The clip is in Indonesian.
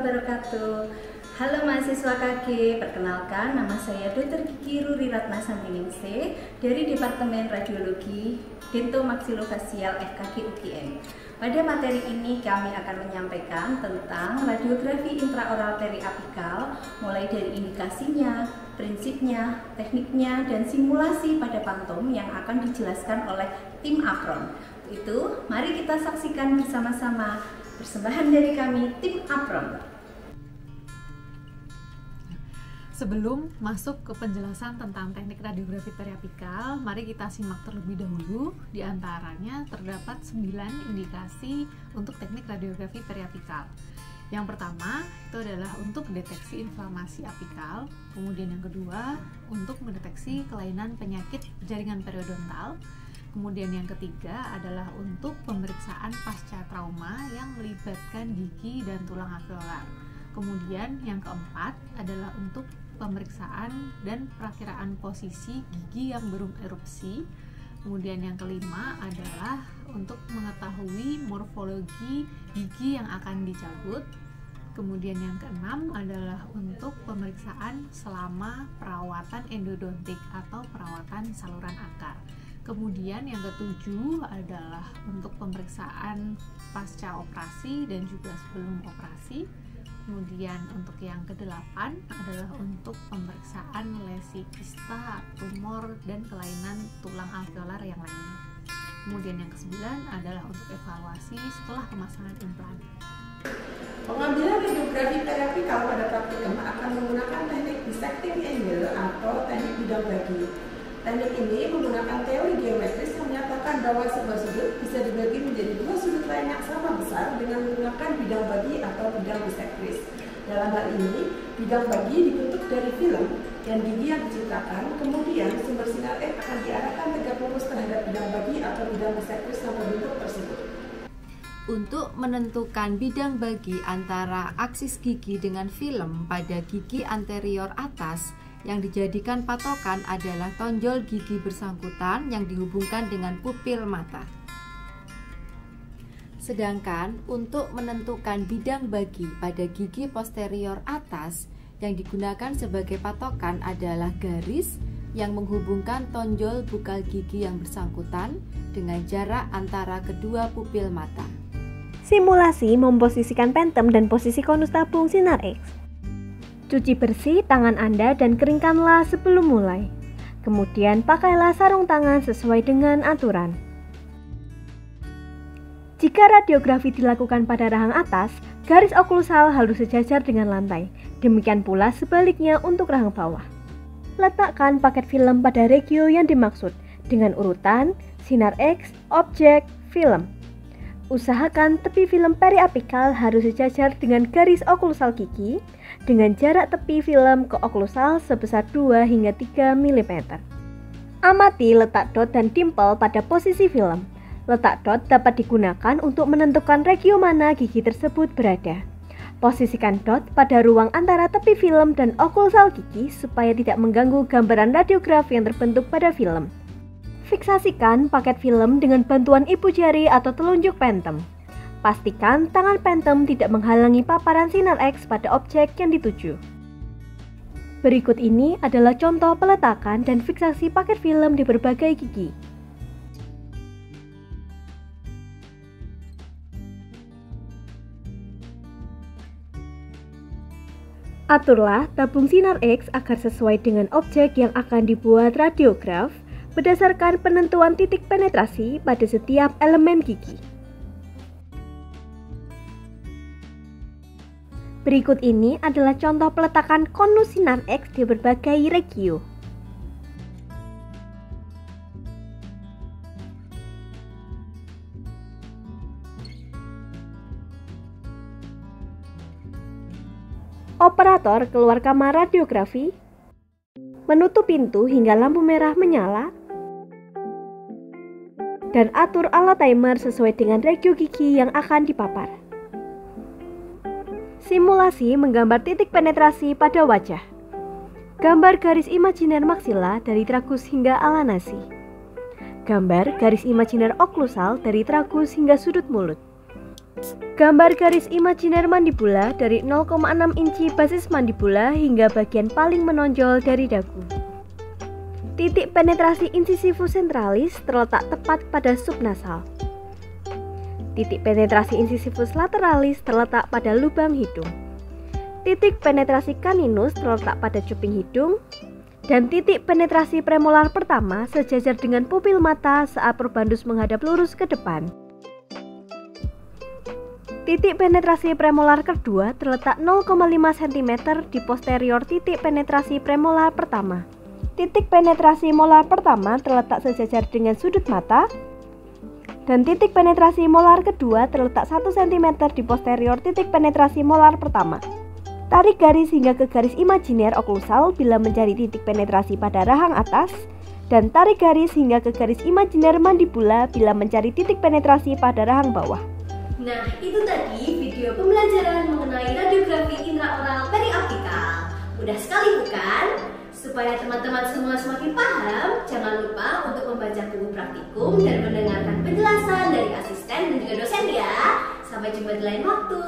wabarakatuh. Halo mahasiswa KG, perkenalkan nama saya Dr. Kiki Ruri Ratna Santiningsih dari Departemen Radiologi Dentomaxillofacial FKG UGM. Pada materi ini kami akan menyampaikan tentang radiografi intraoral periapikal, mulai dari indikasinya, prinsipnya, tekniknya, dan simulasi pada pantom yang akan dijelaskan oleh tim APRON. Itu, mari kita saksikan bersama-sama. Persembahan dari kami, tim APRON. Sebelum masuk ke penjelasan tentang teknik radiografi periapikal, mari kita simak terlebih dahulu. Di antaranya terdapat 9 indikasi untuk teknik radiografi periapikal. Yang pertama itu adalah untuk deteksi inflamasi apikal, kemudian yang kedua untuk mendeteksi kelainan penyakit jaringan periodontal, kemudian yang ketiga adalah untuk pemeriksaan pasca trauma yang melibatkan gigi dan tulang alveolar. Kemudian yang keempat adalah untuk pemeriksaan dan perakiraan posisi gigi yang bererupsi. Kemudian yang kelima adalah untuk mengetahui morfologi gigi yang akan dicabut. Kemudian yang keenam adalah untuk pemeriksaan selama perawatan endodontik atau perawatan saluran akar. Kemudian yang ketujuh adalah untuk pemeriksaan pasca operasi dan juga sebelum operasi. Kemudian untuk yang kedelapan adalah untuk pemeriksaan lesi kista, tumor, dan kelainan tulang alveolar yang lainnya. Kemudian yang kesembilan adalah untuk evaluasi setelah pemasangan implan. Pengambilan radiografi periapikal pada praktikum akan menggunakan teknik dissecting angle atau teknik bidang bagi. Teknik ini menggunakan teori geometris yang menyatakan bahwa sebuah sudut bisa dibagi menjadi dua sudut lain yang sama besar dengan menggunakan bidang bagi atau bidang bisektris. Dalam hal ini, bidang bagi dibentuk dari film dan gigi yang diciptakan, kemudian sumber sinar X akan diarahkan tegak lurus terhadap bidang bagi atau bidang bisektris yang berbentuk tersebut. Untuk menentukan bidang bagi antara aksis gigi dengan film pada gigi anterior atas, yang dijadikan patokan adalah tonjol gigi bersangkutan yang dihubungkan dengan pupil mata. Sedangkan untuk menentukan bidang bagi pada gigi posterior atas, yang digunakan sebagai patokan adalah garis yang menghubungkan tonjol bukal gigi yang bersangkutan dengan jarak antara kedua pupil mata. Simulasi memposisikan pentem dan posisi konus tabung sinar X. Cuci bersih tangan Anda dan keringkanlah sebelum mulai. Kemudian pakailah sarung tangan sesuai dengan aturan. Jika radiografi dilakukan pada rahang atas, garis oklusal harus sejajar dengan lantai. Demikian pula sebaliknya untuk rahang bawah. Letakkan paket film pada regio yang dimaksud dengan urutan sinar X, objek, film. Usahakan tepi film periapikal harus sejajar dengan garis oklusal gigi dengan jarak tepi film ke oklusal sebesar 2 hingga 3 mm. Amati letak dot dan dimple pada posisi film. Letak dot dapat digunakan untuk menentukan regio mana gigi tersebut berada. Posisikan dot pada ruang antara tepi film dan oklusal gigi supaya tidak mengganggu gambaran radiografi yang terbentuk pada film. Fiksasikan paket film dengan bantuan ibu jari atau telunjuk pentem. Pastikan tangan pentem tidak menghalangi paparan sinar X pada objek yang dituju. Berikut ini adalah contoh peletakan dan fiksasi paket film di berbagai gigi. Aturlah tabung sinar X agar sesuai dengan objek yang akan dibuat radiograf berdasarkan penentuan titik penetrasi pada setiap elemen gigi. Berikut ini adalah contoh peletakan konus sinar X di berbagai regio. Operator keluar kamar radiografi, menutup pintu hingga lampu merah menyala, dan atur alat timer sesuai dengan regio gigi yang akan dipapar. Simulasi menggambar titik penetrasi pada wajah. Gambar garis imajiner maksila dari tragus hingga ala nasi. Gambar garis imajiner oklusal dari tragus hingga sudut mulut. Gambar garis imajiner mandibula dari 0,6 inci basis mandibula hingga bagian paling menonjol dari dagu. Titik penetrasi incisivus centralis terletak tepat pada subnasal. Titik penetrasi incisivus lateralis terletak pada lubang hidung. Titik penetrasi caninus terletak pada cuping hidung. Dan titik penetrasi premolar pertama sejajar dengan pupil mata saat probandus menghadap lurus ke depan. Titik penetrasi premolar kedua terletak 0,5 cm di posterior titik penetrasi premolar pertama. Titik penetrasi molar pertama terletak sejajar dengan sudut mata, dan titik penetrasi molar kedua terletak 1 cm di posterior titik penetrasi molar pertama. Tarik garis hingga ke garis imajiner oklusal bila mencari titik penetrasi pada rahang atas, dan tarik garis hingga ke garis imajiner mandibula bila mencari titik penetrasi pada rahang bawah. Nah, itu tadi video pembelajaran mengenai radiografi intraoral periapikal. Mudah sekali bukan? Supaya teman-teman semua semakin paham, jangan lupa untuk membaca buku praktikum dan mendengarkan penjelasan dari asisten dan juga dosen ya. Sampai jumpa di lain waktu.